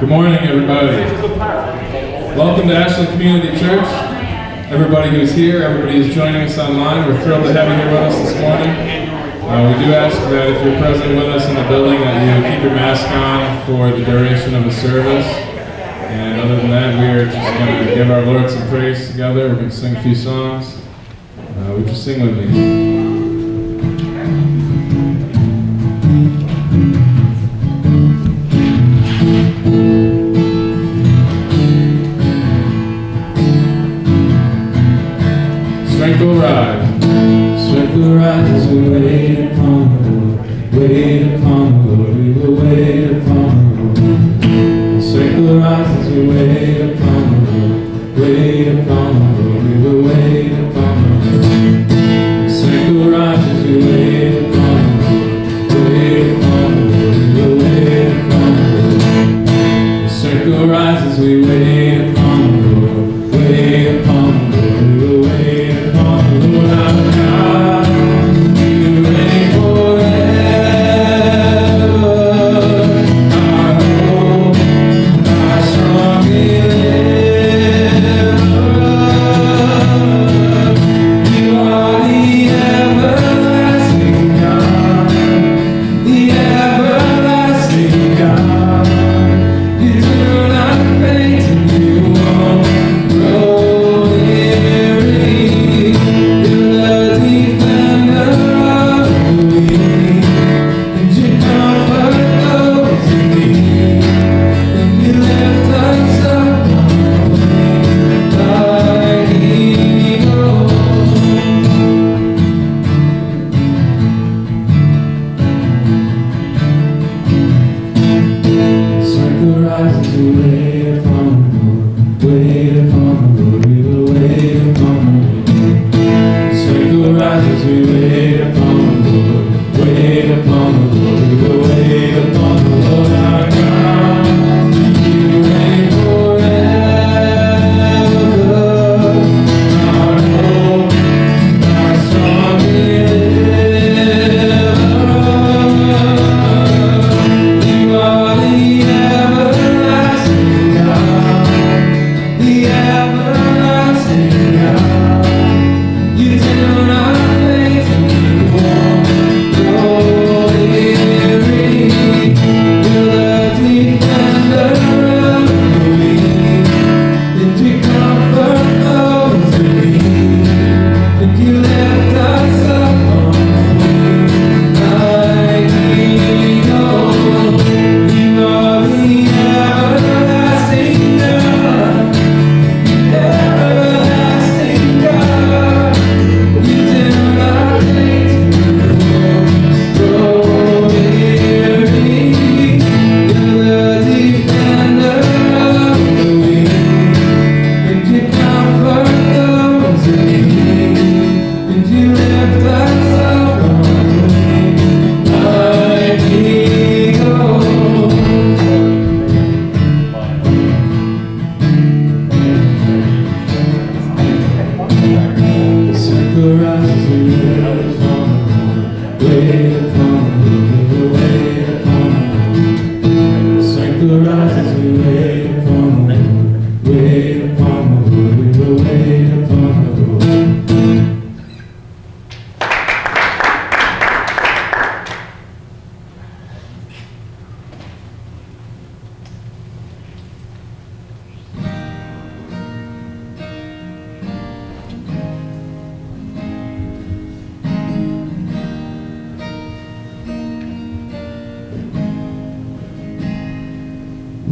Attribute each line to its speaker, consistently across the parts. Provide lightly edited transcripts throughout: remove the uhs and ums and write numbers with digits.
Speaker 1: Good morning, everybody. Welcome to Ashland Community Church. Everybody who's here, everybody who's joining us online, we're thrilled to have you here with us this morning. We do ask that if you're present with us in the building that you keep your mask on for the duration of the service. And other than that, we are just going to give our Lord some praise together. We're going to sing a few songs. Would you sing with me? Strength will rise. Strength will rise as we wait upon the Lord. Wait upon the Lord. We will wait upon the Lord. Strength will rise as we wait upon the Lord. Wait upon the Lord. We will wait upon the Lord. Strength will rise as we wait upon the Lord. Wait upon the Lord. We will wait upon the Lord. Strength will rise as we wait upon the Lord. Wait upon the Lord. We will wait upon the Lord our God. You reign forever. Our hope, our strong deliverer. You are the everlasting God, the everlasting God. You do not faint and you won't grow weary. You're the defender of the weak, and you comfort those in need. And you lift us up on wings like eagles. Strength will rise as we wait upon the Lord. Wait upon the Lord. We will wait upon the Lord. Strength will rise as we wait upon the Lord. Wait upon the Lord. We will wait upon the Lord our God. You reign forever. Our hope, our strong deliverer. You are the everlasting God, the everlasting God. You do not faint and you won't grow weary. You're the defender of the weak, and you comfort those in need. And you lift us up on wings like eagles. You are the everlasting God, everlasting God. You do not faint and you won't grow weary. You're the defender of the weak, and you comfort those in need. And you lift us up on wings like eagles. Circle rises, we wait upon the Lord. Wait upon the Lord. We will wait upon the Lord. Circle rises, we wait upon the Lord. Wait upon the Lord. We will wait upon the Lord.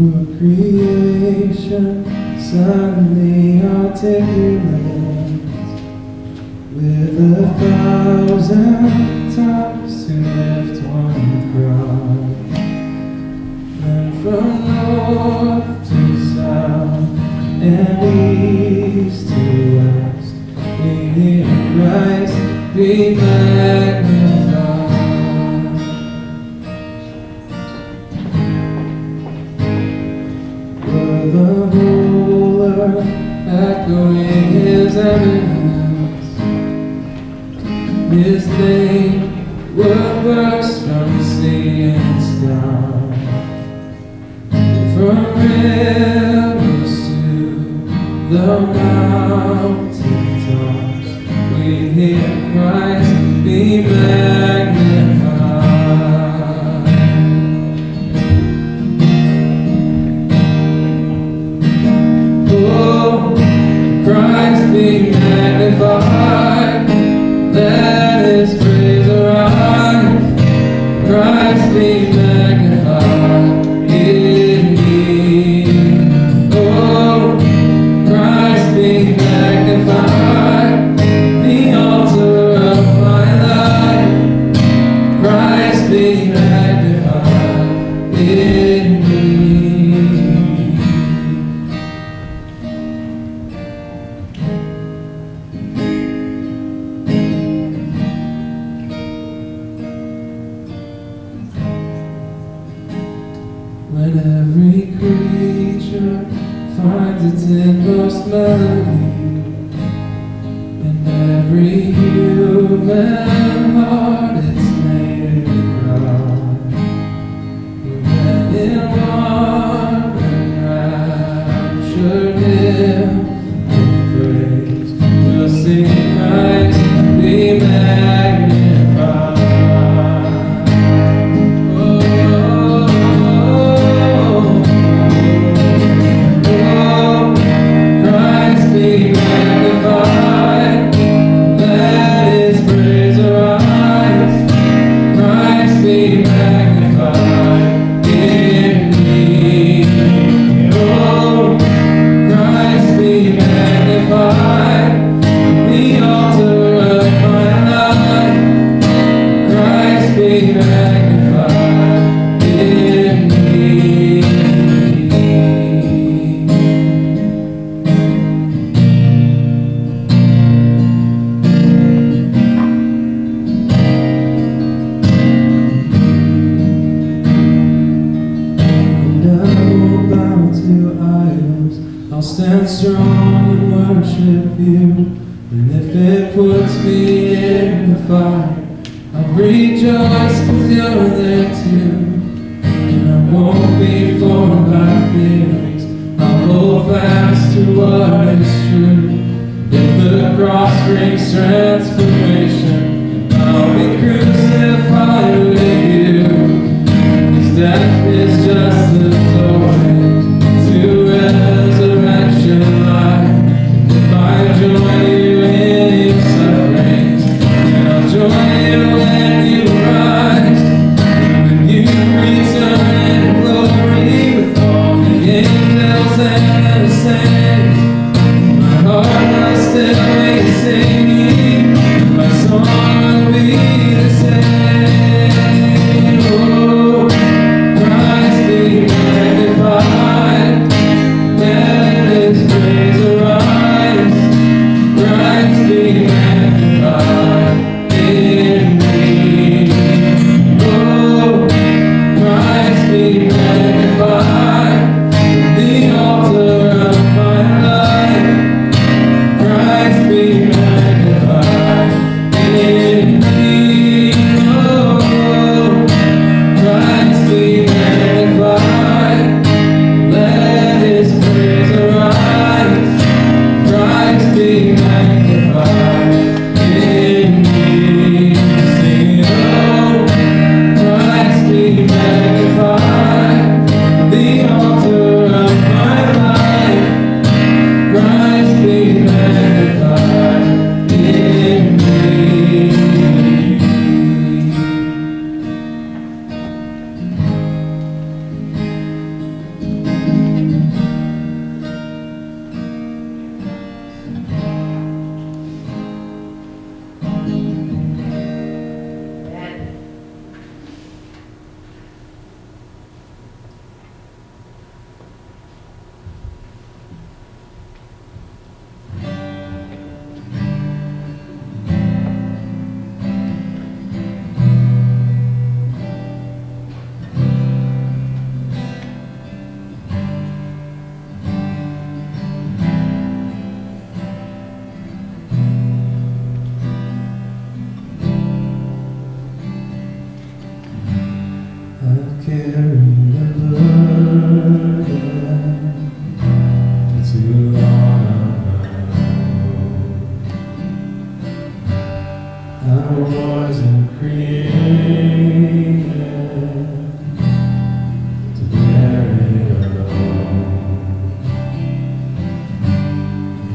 Speaker 1: Will creation suddenly articulate with 1,000 tongues to lift one cry? And from north to south and east to west, we hear Christ be magnified. For the whole earth echoing his eminence, his name will burst from sea and sky. from rivers to the mountaintops, we hear Christ be magnified. Oh, Christ be magnified, let His praise arise. Christ be magnified in me. Oh, Christ be magnified, the altar of my life. Christ be magnified in me. When every creature finds its inmost melody, and every human heart its native ground, when in one enraptured hymn of praise, we'll sing Christ be magnified. I'll stand strong and worship you, and if it puts me in the fire, I'll rejoice 'cause you're there too. And I won't be formed by feelings, I'll hold fast to what is true. If the cross brings transformation, I'll be crucified with you. 'Cause death is just the doorway to resurrection life. If I join you in your sufferings, then I'll join you when you rise. When you return in glory with all the angels and the saints, my heart will still be singing, my song will be the same. Oh, Christ be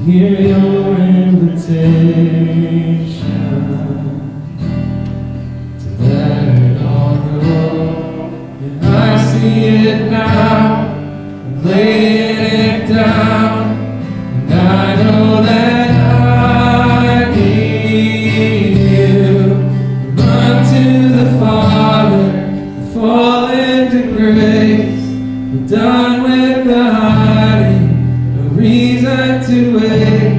Speaker 1: hear your invitation to let it all go. And I see it now, I'm laying it down, and I know that I need you. Run to the Father, fall into grace. I'm done with the hiding, no reason to wait.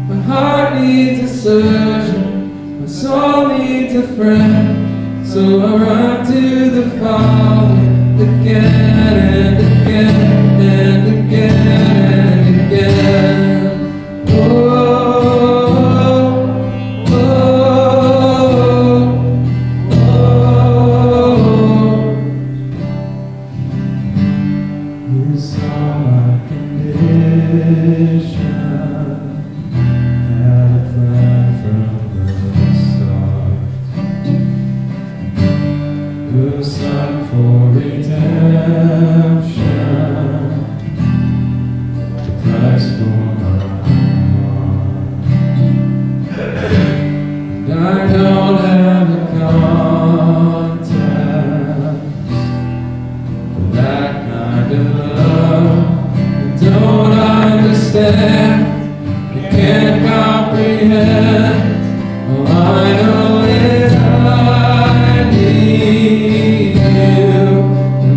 Speaker 1: My heart needs a surgeon, my soul needs a friend. So I run to the Father again and again and again and again. Oh, oh, oh, oh. You saw my condition, had a plan from the start. Your Son for redemption, the price for my heart. And I don't have a context for that kind of love. I don't understand, I can't comprehend. All I know is I need you.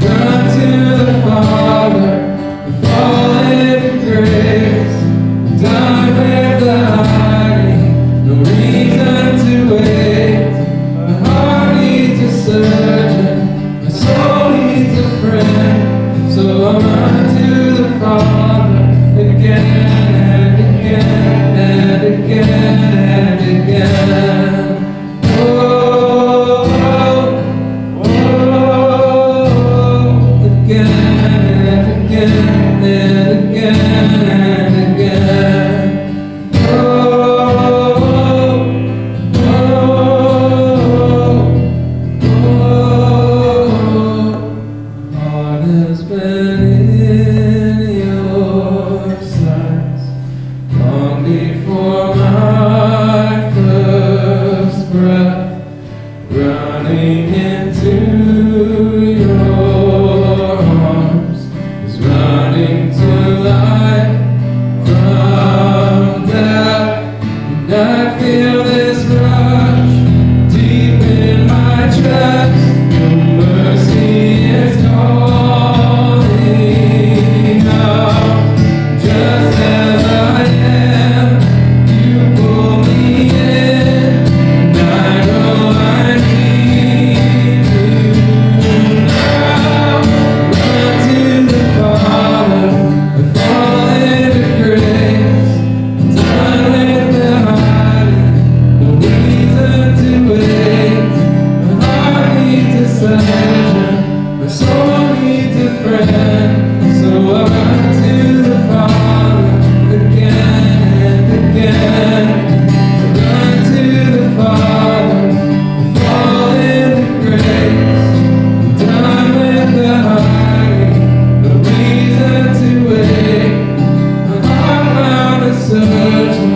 Speaker 1: Run to the Father, fall into grace. Done with the hiding, no reason to wait. My heart needs a surgeon, my soul needs a friend. So I run to the Father again and again and again and again. Oh, oh, oh, again and again and again and again. Oh, oh, oh, oh. Heart has been in your sights long before my first breath. Running into your arms is running to life from death. And I feel this rush deep in my chest. Your mercy is calling out. Just as I am, you pull me in, and I know I need you now. Run to the Father, I fall into grace. Done with the hiding, no reason to wait. My heart needs a surgeon, my soul needs a friend. So I run to the Father again and again. I run to the Father, I fall into grace. Done with the hiding, no reason to wait. My heart found a surgeon,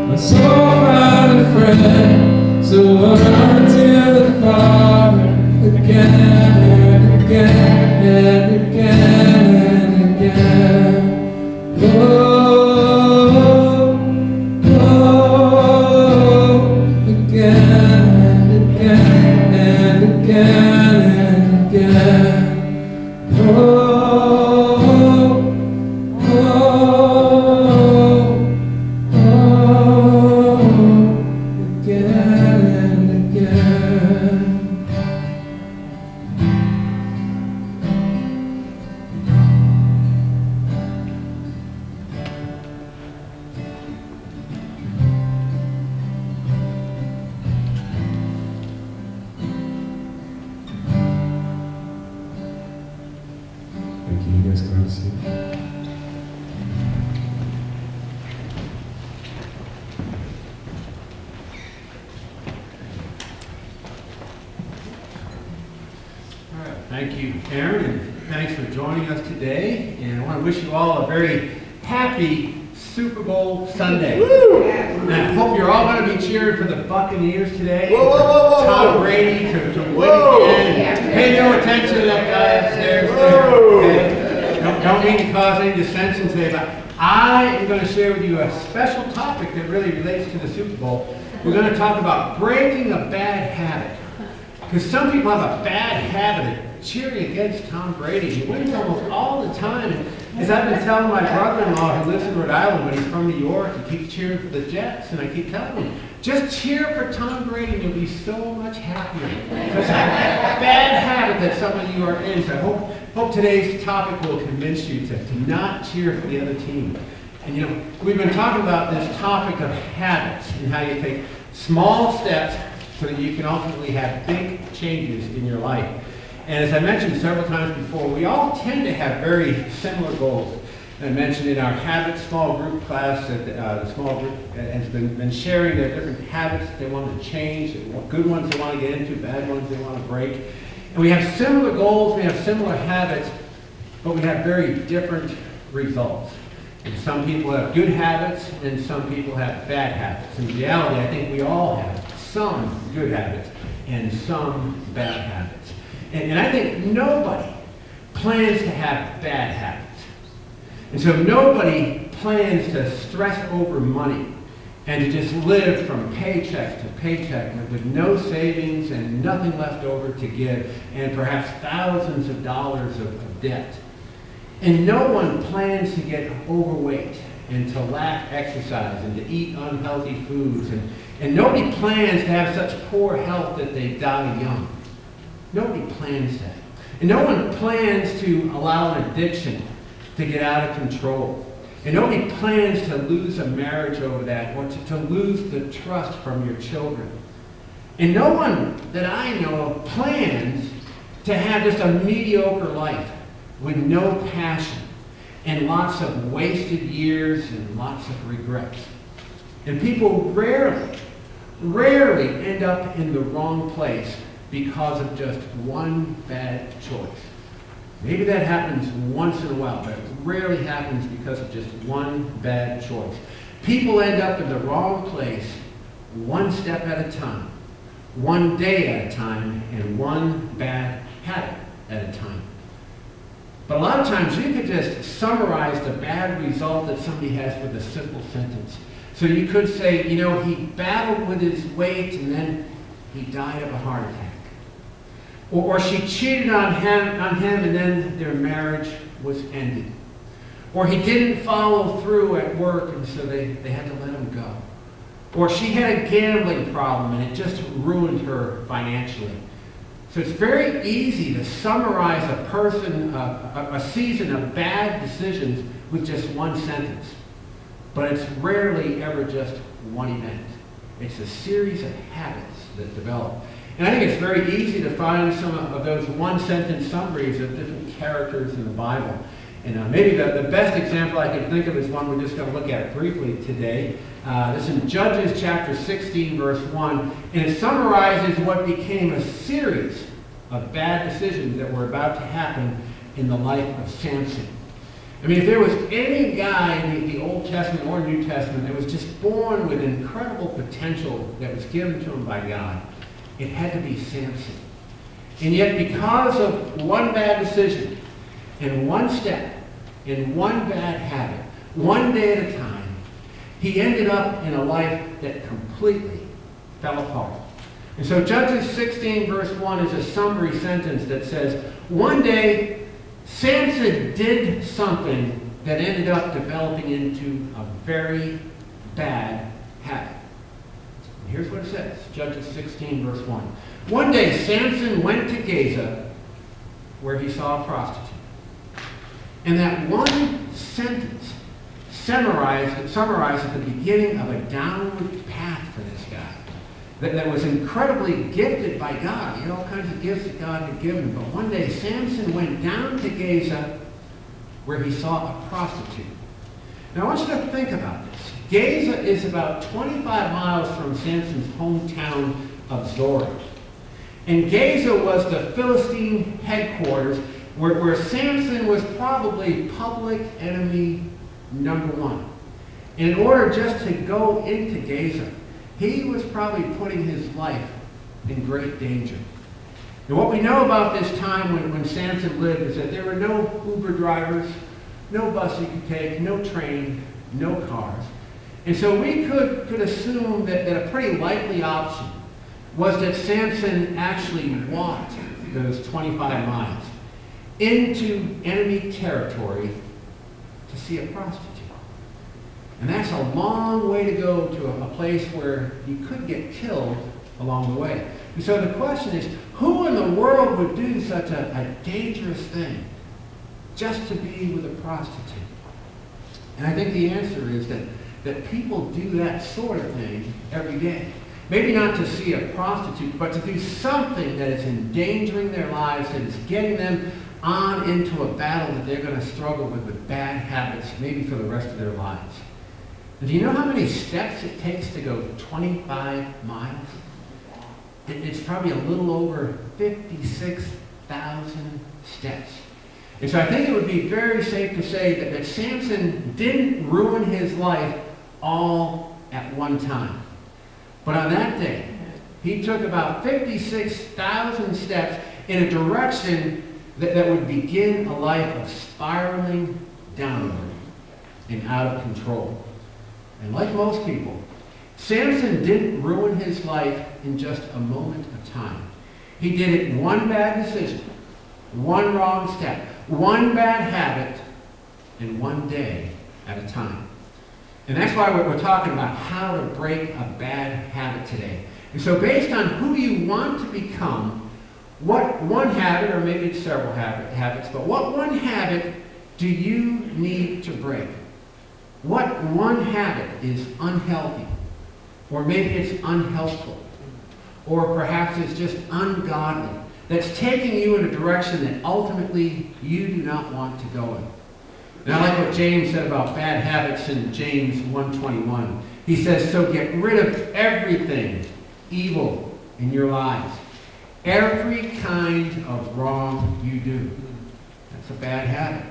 Speaker 1: my soul found a friend. So I run to the Father again and again and again and again. Oh, oh, again and again and again and again. Oh, oh, oh, again and again. Thank you. You guys can have a seat.
Speaker 2: Thank you, Aaron, and thanks for joining us today. And I want to wish you all a very happy Super Bowl Sunday. And I hope you're all going to be cheering for the Buccaneers today. Tom Brady to win again. Pay no attention to that guy upstairs. Okay? Don't mean to cause any dissension today, but I am going to share with you a special topic that really relates to the Super Bowl. We're going to talk about breaking a bad habit. Because some people have a bad habit of cheering against Tom Brady. He wins almost all the time. And as I've been telling my brother-in-law who lives in Rhode Island, but he's from New York, he keeps cheering for the Jets. And I keep telling him, just cheer for Tom Brady and you'll be so much happier. So it's a bad habit that some of you are in. So I hope today's topic will convince you to not cheer for the other team. And you know, we've been talking about this topic of habits and how you take small steps so that you can ultimately have big changes in your life. And as I mentioned several times before, we all tend to have very similar goals. I mentioned in our habit small group class that the small group has been sharing their different habits that they want to change, good ones they want to get into, bad ones they want to break. And we have similar goals, we have similar habits, but we have very different results. And some people have good habits and some people have bad habits. In reality, I think we all have some good habits and some bad habits. And I think nobody plans to have bad habits. And so nobody plans to stress over money and to just live from paycheck to paycheck with no savings and nothing left over to give and perhaps thousands of dollars of debt. And no one plans to get overweight and to lack exercise and to eat unhealthy foods. And nobody plans to have such poor health that they die young. Nobody plans that. And no one plans to allow an addiction to get out of control. And nobody plans to lose a marriage over that or to lose the trust from your children. And no one that I know of plans to have just a mediocre life with no passion and lots of wasted years and lots of regrets. And people rarely end up in the wrong place because of just one bad choice. Maybe that happens once in a while, but it rarely happens because of just one bad choice. People end up in the wrong place one step at a time, one day at a time, and one bad habit at a time. But a lot of times you could just summarize the bad result that somebody has with a simple sentence. So you could say, you know, he battled with his weight and then he died of a heart attack. Or she cheated on him and then their marriage was ended. Or he didn't follow through at work and so they had to let him go. Or she had a gambling problem and it just ruined her financially. So it's very easy to summarize a person, a season of bad decisions with just one sentence. But it's rarely ever just one event. It's a series of habits that develop. And I think it's very easy to find some of those one-sentence summaries of different characters in the Bible. And maybe the best example I can think of is one we're just going to look at briefly today. This is in Judges chapter 16, verse 1. And it summarizes what became a series of bad decisions that were about to happen in the life of Samson. I mean, if there was any guy in the Old Testament or New Testament that was just born with incredible potential that was given to him by God, it had to be Samson. And yet because of one bad decision and one step and one bad habit, one day at a time, he ended up in a life that completely fell apart. And so Judges 16 verse 1 is a summary sentence that says, one day Samson did something that ended up developing into a very bad habit. And here's what it says, Judges 16 verse 1. One day Samson went to Gaza where he saw a prostitute. And that one sentence summarizes the beginning of a downward path for this guy that was incredibly gifted by God. He had all kinds of gifts that God had given him. But one day Samson went down to Gaza where he saw a prostitute. Now I want you to think about this. Gaza is about 25 miles from Samson's hometown of Zorah. And Gaza was the Philistine headquarters where Samson was probably public enemy number one. And in order just to go into Gaza, he was probably putting his life in great danger. And what we know about this time when Samson lived is that there were no Uber drivers, no bus you could take, no train, no cars. And so we could assume that a pretty likely option was that Samson actually walked those 25 miles into enemy territory to see a prostitute. And that's a long way to go to a place where you could get killed along the way. And so the question is, who in the world would do such a dangerous thing just to be with a prostitute? And I think the answer is that people do that sort of thing every day. Maybe not to see a prostitute, but to do something that is endangering their lives, that is getting them on into a battle that they're going to struggle with bad habits, maybe for the rest of their lives. And do you know how many steps it takes to go 25 miles? It's probably a little over 56,000 steps. And so I think it would be very safe to say that Samson didn't ruin his life all at one time. But on that day, he took about 56,000 steps in a direction that would begin a life of spiraling downward and out of control. And like most people, Samson didn't ruin his life in just a moment of time. He did it one bad decision, one wrong step, one bad habit, and one day at a time. And that's why we're talking about how to break a bad habit today. And so based on who you want to become, what one habit, or maybe it's several habits, but what one habit do you need to break? What one habit is unhealthy? Or maybe it's unhelpful? Or perhaps it's just ungodly, that's taking you in a direction that ultimately you do not want to go in. And I like what James said about bad habits in James 1:21. He says, so get rid of everything evil in your lives. Every kind of wrong you do. That's a bad habit.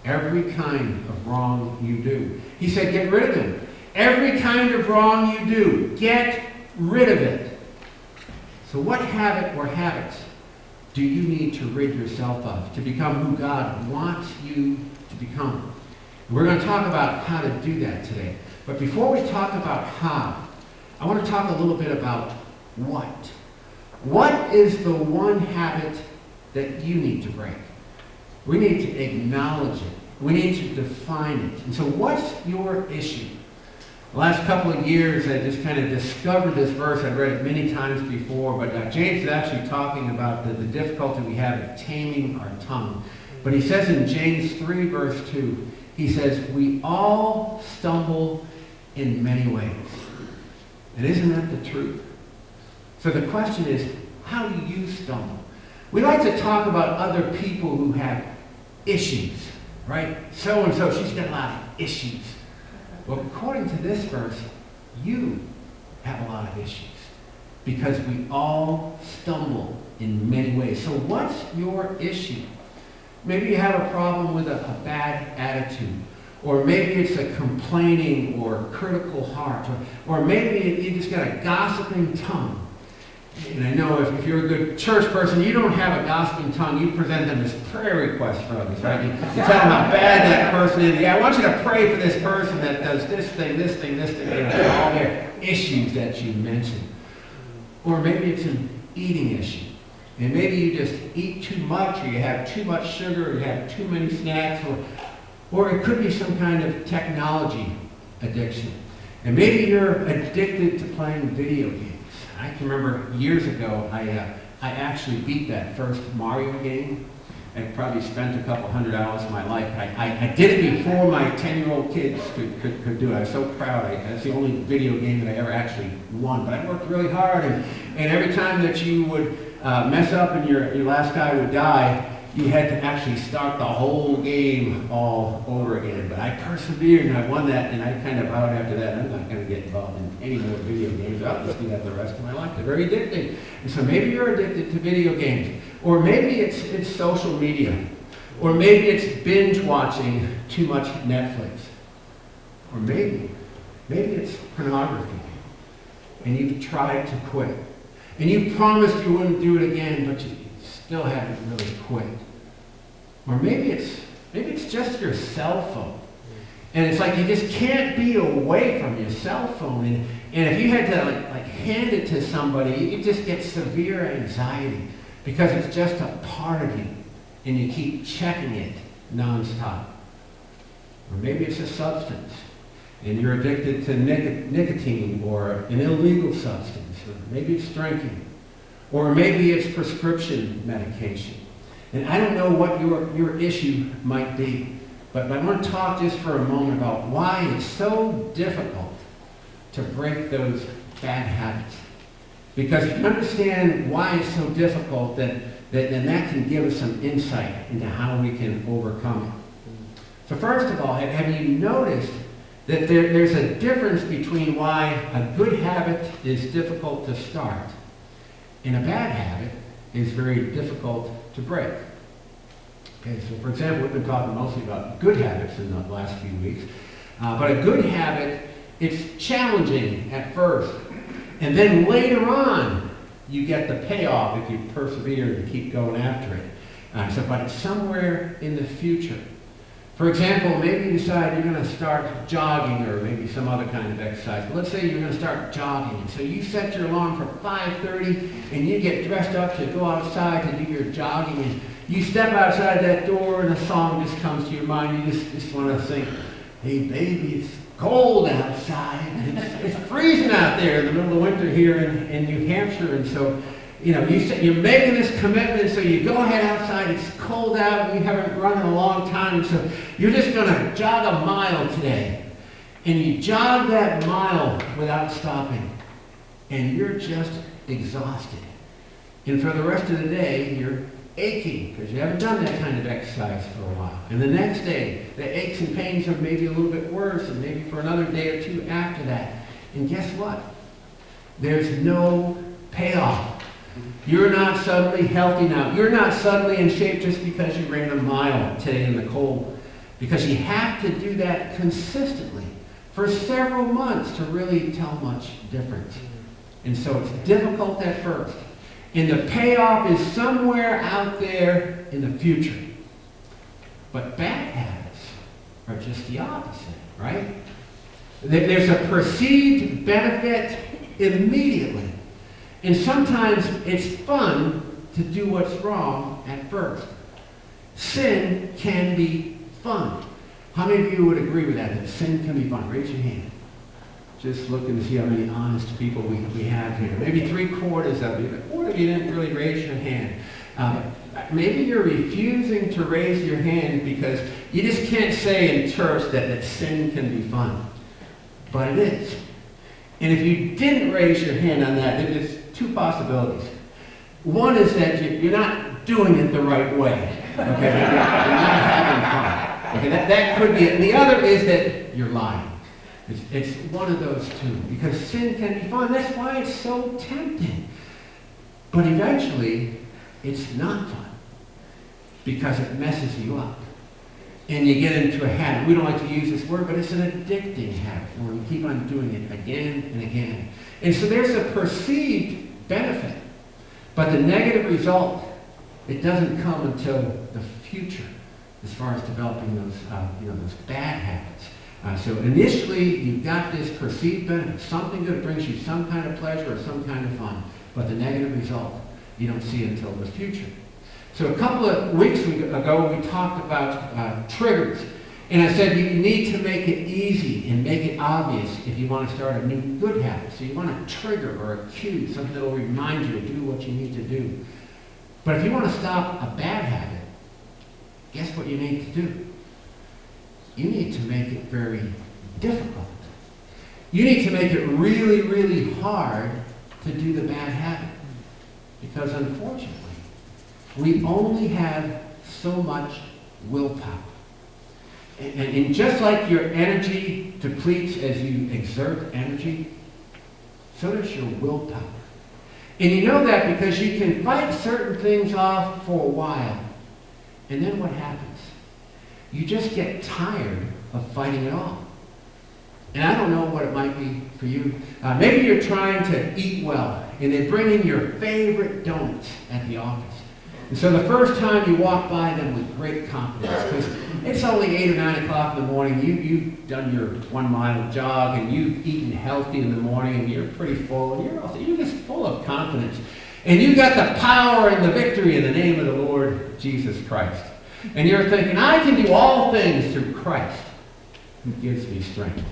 Speaker 2: Every kind of wrong you do. He said, get rid of them. Every kind of wrong you do, get rid of it. So what habit or habits do you need to rid yourself of to become who God wants you to become? We're going to talk about how to do that today. But before we talk about how, I want to talk a little bit about what. What is the one habit that you need to break? We need to acknowledge it. We need to define it. And so what's your issue? The last couple of years, I just kind of discovered this verse. I've read it many times before, but James is actually talking about the difficulty we have in taming our tongue. But he says in James 3, verse 2, he says, we all stumble in many ways. And isn't that the truth? So the question is, how do you stumble? We like to talk about other people who have issues, right? So-and-so, she's got a lot of issues. Well, according to this verse, you have a lot of issues because we all stumble in many ways. So what's your issue? Maybe you have a problem with a bad attitude, or maybe it's a complaining or critical heart, or maybe you just got a gossiping tongue. And I know if you're a good church person, you don't have a gossiping tongue. You present them as prayer requests for others, right? You tell them how bad that person is. Yeah, I want you to pray for this person that does this thing, this thing, this thing. All their issues that you mentioned. Or maybe it's an eating issue. And maybe you just eat too much, or you have too much sugar, or you have too many snacks, or it could be some kind of technology addiction. And maybe you're addicted to playing video games. I can remember years ago, I actually beat that first Mario game. I probably spent a couple $100 of my life. I did it before my 10-year-old kids could do it. I was so proud. That's the only video game that I ever actually won. But I worked really hard, and every time that you would mess up and your last guy would die, you had to actually start the whole game all over again. But I persevered and I won that, and I kind of vowed after that, I'm not going to get involved in any more video games. I'll just do that the rest of my life. They're very addicting. And so maybe you're addicted to video games. Or maybe it's social media. Or maybe it's binge watching too much Netflix. Or maybe Maybe it's pornography, and you've tried to quit. And you promised you wouldn't do it again, but you still haven't really quit. Or maybe it's just your cell phone. And it's like you just can't be away from your cell phone. And if you had to like hand it to somebody, you just get severe anxiety because it's just a part of you. And you keep checking it nonstop. Or maybe it's a substance. And you're addicted to nicotine or an illegal substance. Or maybe it's drinking. Or maybe it's prescription medication. And I don't know what your issue might be. But I want to talk just for a moment about why it's so difficult to break those bad habits. Because if you understand why it's so difficult, then that can give us some insight into how we can overcome it. So first of all, have you noticed that there's a difference between why a good habit is difficult to start and a bad habit is very difficult to break? Okay, so for example, we've been talking mostly about good habits in the last few weeks. But a good habit, it's challenging at first. And then later on, you get the payoff if you persevere and keep going after it. But it's somewhere in the future. For example, maybe you decide you're going to start jogging or maybe some other kind of exercise. But let's say you're going to start jogging. And so you set your alarm for 5:30 and you get dressed up to go outside to do your jogging. And you step outside that door and a song just comes to your mind. You just want to think, hey baby, it's cold outside. It's freezing out there in the middle of winter here in New Hampshire. And so, you're making this commitment, so you go ahead outside, it's cold out, and you haven't run in a long time, so you're just going to jog a mile today. And you jog that mile without stopping, and you're just exhausted. And for the rest of the day, you're aching, because you haven't done that kind of exercise for a while. And the next day, the aches and pains are maybe a little bit worse, and maybe for another day or two after that. And guess what? There's no payoff. You're not suddenly healthy now. You're not suddenly in shape just because you ran a mile today in the cold. Because you have to do that consistently for several months to really tell much difference. And so it's difficult at first. And the payoff is somewhere out there in the future. But bad habits are just the opposite, right? There's a perceived benefit immediately. And sometimes it's fun to do what's wrong at first. Sin can be fun. How many of you would agree with that sin can be fun? Raise your hand. Just looking to see how many honest people we have here. Maybe 3/4 of you. A quarter of you didn't really raise your hand. Maybe you're refusing to raise your hand because you just can't say in church that sin can be fun. But it is. And if you didn't raise your hand on that, there's two possibilities. One is that you're not doing it the right way. Okay, you're not having fun. Okay, that could be it. And the other is that you're lying. It's one of those two, because sin can be fun. That's why it's so tempting. But eventually, it's not fun because it messes you up. And you get into a habit. We don't like to use this word, but it's an addicting habit where we keep on doing it again and again. And so there's a perceived benefit, but the negative result, it doesn't come until the future as far as developing those bad habits. So initially, you've got this perceived benefit, something that brings you some kind of pleasure or some kind of fun, but the negative result, you don't see until the future. So a couple of weeks ago, we talked about triggers. And I said you need to make it easy and make it obvious if you want to start a new good habit. So you want a trigger or a cue, something that will remind you to do what you need to do. But if you want to stop a bad habit, guess what you need to do? You need to make it very difficult. You need to make it really, really hard to do the bad habit. Because unfortunately, we only have so much willpower. And just like your energy depletes as you exert energy, so does your willpower. And you know that because you can fight certain things off for a while. And then what happens? You just get tired of fighting it off. And I don't know what it might be for you. Maybe you're trying to eat well, and they bring in your favorite donuts at the office. And so the first time you walk by them with great confidence, because it's only 8 or 9 o'clock in the morning, you've done your 1 mile jog, and you've eaten healthy in the morning, and you're pretty full, and you're just full of confidence. And you've got the power and the victory in the name of the Lord Jesus Christ. And you're thinking, I can do all things through Christ who gives me strength.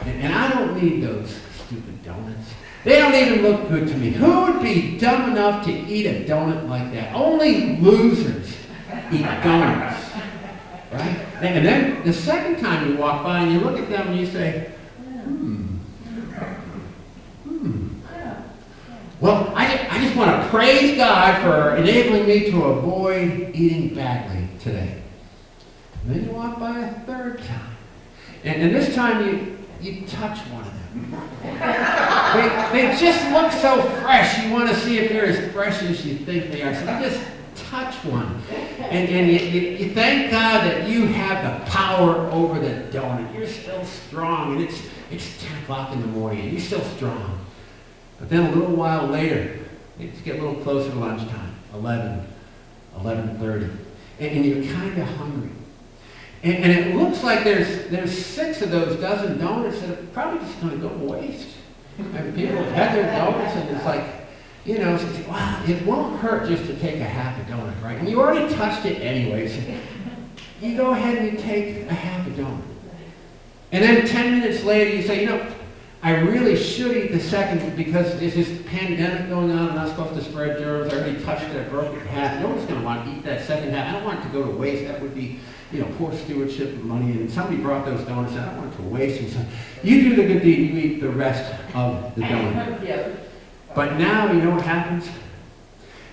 Speaker 2: And I don't need those stupid donuts. They don't even look good to me. Who would be dumb enough to eat a donut like that? Only losers eat donuts, right? And then the second time you walk by and you look at them and you say, Well, I just want to praise God for enabling me to avoid eating badly today. And then you walk by a third time. And this time you touch one of them. They just look so fresh. You want to see if they're as fresh as you think they are. So you just touch one. And you thank God that you have the power over the donut. You're still strong. And it's 10 o'clock in the morning and you're still strong. But then a little while later, let's get a little closer to lunchtime, 11:30, and you're kind of hungry. And it looks like there's 6 of those dozen donuts that are probably just going to go to waste. And people have had their donuts, and it's like, wow, it won't hurt just to take a half a donut, right? And you already touched it anyway, so you go ahead and you take a half a donut. And then 10 minutes later, you say, I really should eat the second because there's this pandemic going on. I'm not supposed to spread germs. I already touched it. I broke it in half. Nobody's going to want to eat that second half. I don't want it to go to waste. That would be, poor stewardship of money. And somebody brought those donuts. I don't want it to waste. And so you do the good deed. You eat the rest of the donut. But now, you know what happens?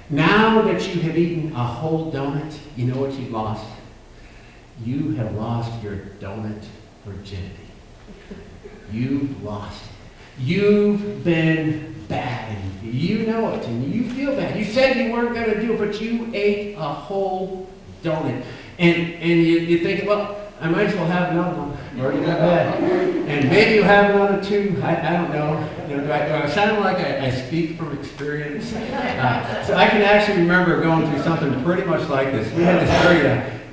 Speaker 2: Now that you have eaten a whole donut, you know what you've lost? You have lost your donut virginity. You've lost it. You've been bad. And you know it, and you feel bad. You said you weren't going to do it, but you ate a whole donut. And you think, well, I might as well have another one. Already got that. And maybe you'll have another 2. I don't know. Do I sound like I speak from experience? So I can actually remember going through something pretty much like this. We had this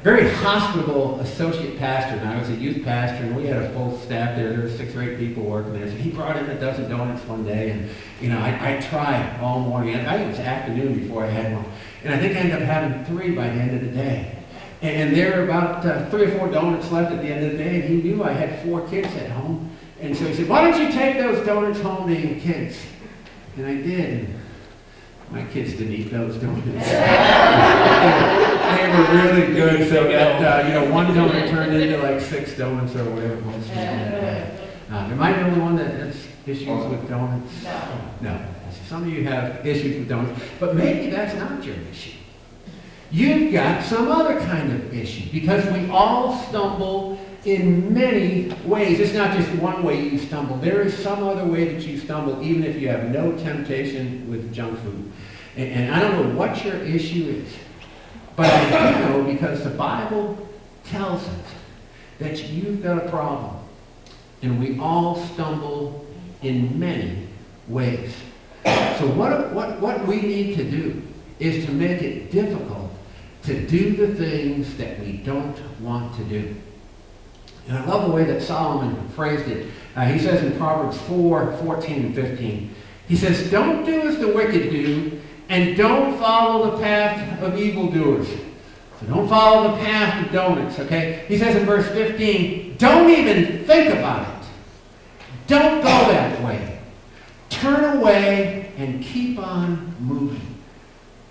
Speaker 2: very hospitable associate pastor, and I was a youth pastor, and we had a full staff there. There were 6 or 8 people working there. So he brought in a dozen donuts one day, and I tried all morning. I think it was afternoon before I had one, and I think I ended up having 3 by the end of the day. And there were about 3 or 4 donuts left at the end of the day, and he knew I had 4 kids at home, and so he said, "Why don't you take those donuts home to your kids?" And I did. And my kids didn't eat those donuts. They were really good, so that 1 donut turned into like 6 donuts or whatever it was. Am I the only one that has issues with donuts? No. Some of you have issues with donuts, but maybe that's not your issue. You've got some other kind of issue, because we all stumble in many ways. It's not just one way you stumble. There is some other way that you stumble, even if you have no temptation with junk food. And I don't know what your issue is, but I do know, because the Bible tells us that you've got a problem. And we all stumble in many ways. So what we need to do is to make it difficult to do the things that we don't want to do. And I love the way that Solomon phrased it. He says in Proverbs 4:14 and 15, he says, "Don't do as the wicked do, and don't follow the path of evildoers." So don't follow the path of donuts, okay? He says in verse 15, don't even think about it. Don't go that way. Turn away and keep on moving.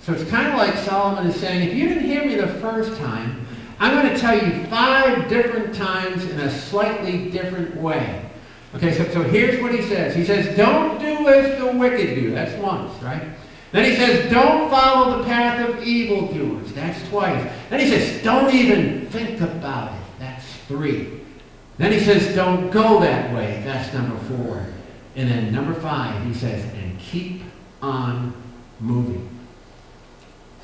Speaker 2: So it's kind of like Solomon is saying, if you didn't hear me the first time, I'm going to tell you 5 different times in a slightly different way. Okay, so here's what he says. He says, don't do as the wicked do. That's once, right? Then he says, don't follow the path of evildoers. That's twice. Then he says, don't even think about it. That's 3. Then he says, don't go that way. That's number 4. And then number 5, he says, and keep on moving.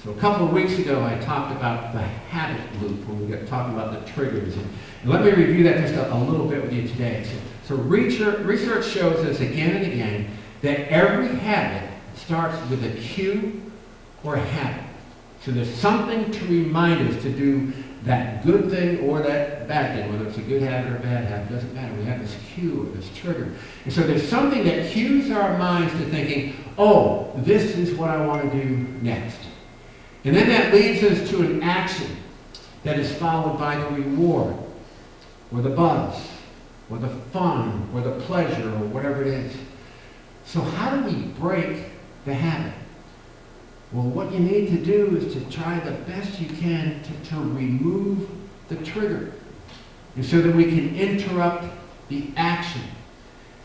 Speaker 2: So a couple of weeks ago, I talked about the habit loop when we got talking about the triggers. And let me review that just a little bit with you today. So research shows us again and again that every habit starts with a cue or a habit. So there's something to remind us to do that good thing or that bad thing, whether it's a good habit or a bad habit, doesn't matter. We have this cue or this trigger. And so there's something that cues our minds to thinking, oh, this is what I want to do next. And then that leads us to an action that is followed by the reward, or the buzz, or the fun, or the pleasure, or whatever it is. So how do we break the habit? Well, what you need to do is to try the best you can to remove the trigger, and so that we can interrupt the action.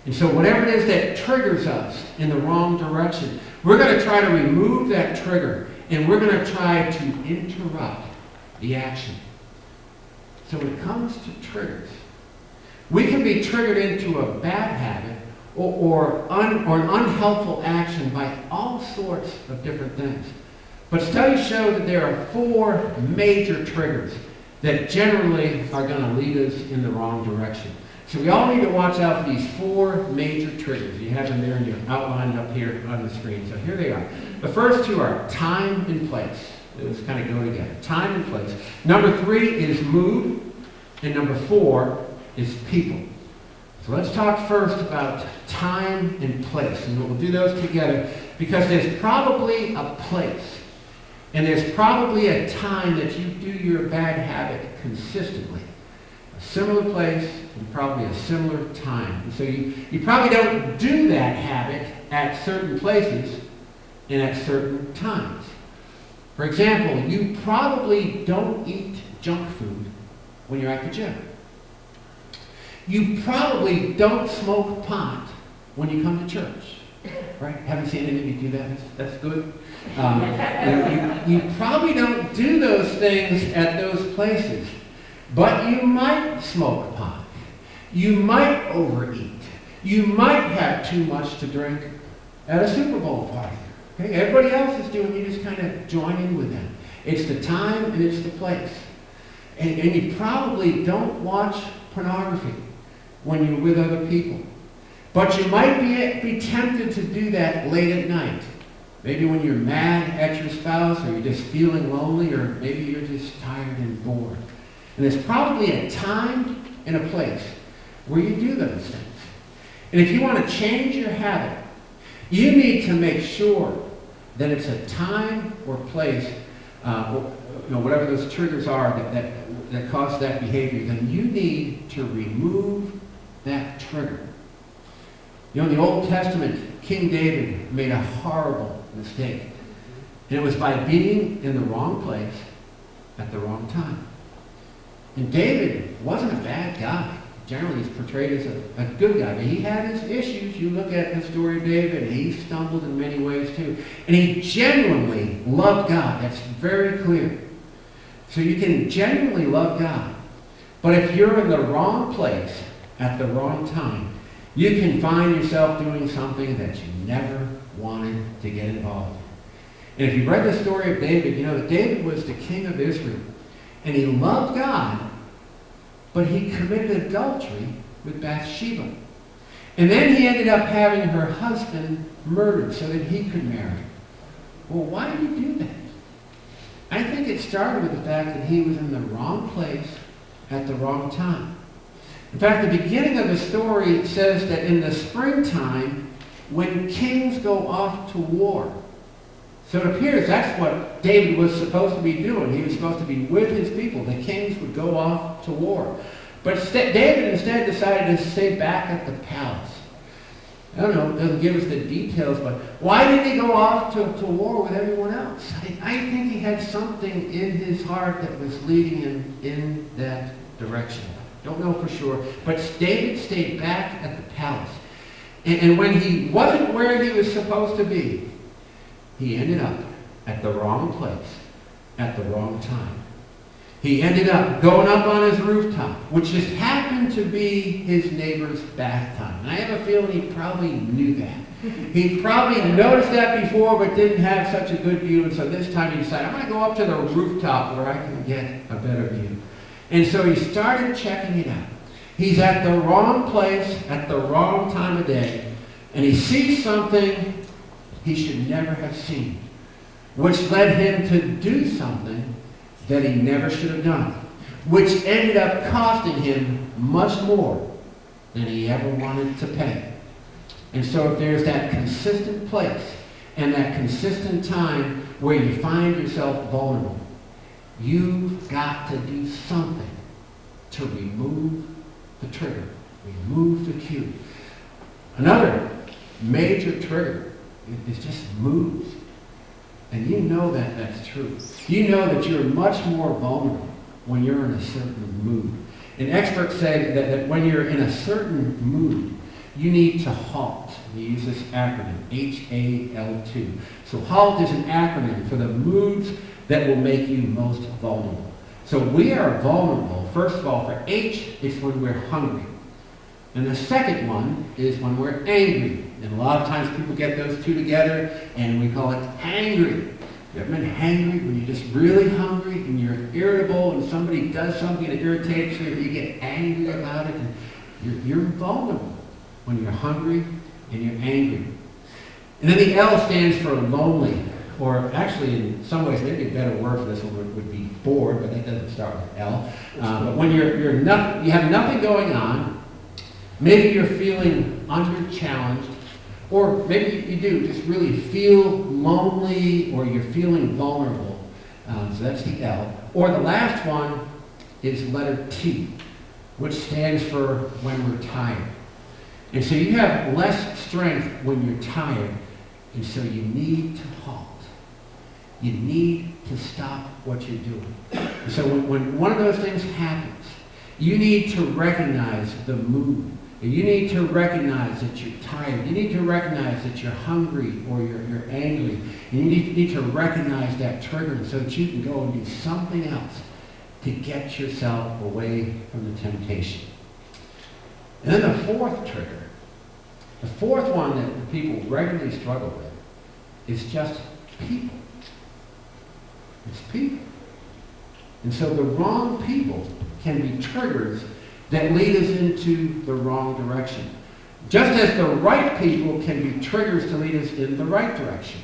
Speaker 2: And so whatever it is that triggers us in the wrong direction, we're going to try to remove that trigger, and we're going to try to interrupt the action. So when it comes to triggers, we can be triggered into a bad habit or an unhelpful action by all sorts of different things. But studies show that there are 4 major triggers that generally are going to lead us in the wrong direction. So we all need to watch out for these 4 major triggers. You have them there and you're outlined up here on the screen. So here they are. The first 2 are time and place. Those kind of go together. Time and place. Number 3 is mood. And number 4 is people. So let's talk first about time and place. And we'll do those together because there's probably a place and there's probably a time that you do your bad habit consistently. A similar place and probably a similar time. And so you probably don't do that habit at certain places and at certain times. For example, you probably don't eat junk food when you're at the gym. You probably don't smoke pot when you come to church, right? Haven't seen any of you do that. That's good. You probably don't do those things at those places, but you might smoke pot. You might overeat. You might have too much to drink at a Super Bowl party. Okay? Everybody else is doing it. You just kind of join in with them. It's the time and it's the place. And you probably don't watch pornography when you're with other people. But you might be tempted to do that late at night. Maybe when you're mad at your spouse, or you're just feeling lonely, or maybe you're just tired and bored. And there's probably a time and a place where you do those things. And if you want to change your habit, you need to make sure that it's a time or place, whatever those triggers are that cause that behavior, then you need to remove that trigger. In the Old Testament, King David made a horrible mistake. And it was by being in the wrong place at the wrong time. And David wasn't a bad guy. Generally, he's portrayed as a good guy, but he had his issues. You look at the story of David, and he stumbled in many ways too. And he genuinely loved God. That's very clear. So you can genuinely love God. But if you're in the wrong place at the wrong time, you can find yourself doing something that you never wanted to get involved in. And if you've read the story of David, you know that David was the king of Israel. And he loved God, but he committed adultery with Bathsheba. And then he ended up having her husband murdered so that he could marry. Well, why did he do that? I think it started with the fact that he was in the wrong place at the wrong time. In fact, the beginning of the story says that in the springtime, when kings go off to war. So it appears that's what David was supposed to be doing. He was supposed to be with his people. The kings would go off to war. But David instead decided to stay back at the palace. I don't know, it doesn't give us the details, but why did he go off to war with everyone else? I think he had something in his heart that was leading him in that direction. Don't know for sure, but David stayed back at the palace. And when he wasn't where he was supposed to be, he ended up at the wrong place at the wrong time. He ended up going up on his rooftop, which just happened to be his neighbor's bath time. And I have a feeling he probably knew that. He probably noticed that before but didn't have such a good view, and so this time he decided, I'm going to go up to the rooftop where I can get a better view. And so he started checking it out. He's at the wrong place at the wrong time of day, and he sees something he should never have seen, which led him to do something that he never should have done, which ended up costing him much more than he ever wanted to pay. And so if there's that consistent place and that consistent time where you find yourself vulnerable, you've got to do something to remove the trigger, remove the cue. Another major trigger is just moods. And you know that that's true. You know that you're much more vulnerable when you're in a certain mood. And experts say that when you're in a certain mood, you need to halt. We use this acronym, HALT. So HALT is an acronym for the moods that will make you most vulnerable. So we are vulnerable, first of all, for H, it's when we're hungry. And the second one is when we're angry. And a lot of times people get those two together and we call it hangry. You ever been hangry when you're just really hungry and you're irritable and somebody does something that irritates you and you get angry about it? And you're vulnerable when you're hungry and you're angry. And then the L stands for lonely, or actually in some ways maybe a better word for this one would be bored, but that doesn't start with L. But when you have nothing going on, maybe you're feeling under-challenged, or maybe you do just really feel lonely, or you're feeling vulnerable. So that's the L. Or the last one is letter T, which stands for when we're tired. And so you have less strength when you're tired, and so you need to halt. You need to stop what you're doing. And so when one of those things happens, you need to recognize the mood. You need to recognize that you're tired. You need to recognize that you're hungry or you're angry. You need to recognize that trigger so that you can go and do something else to get yourself away from the temptation. And then the fourth trigger, the fourth one that people regularly struggle with, is just people. It's people. And so the wrong people can be triggers that lead us into the wrong direction. Just as the right people can be triggers to lead us in the right direction.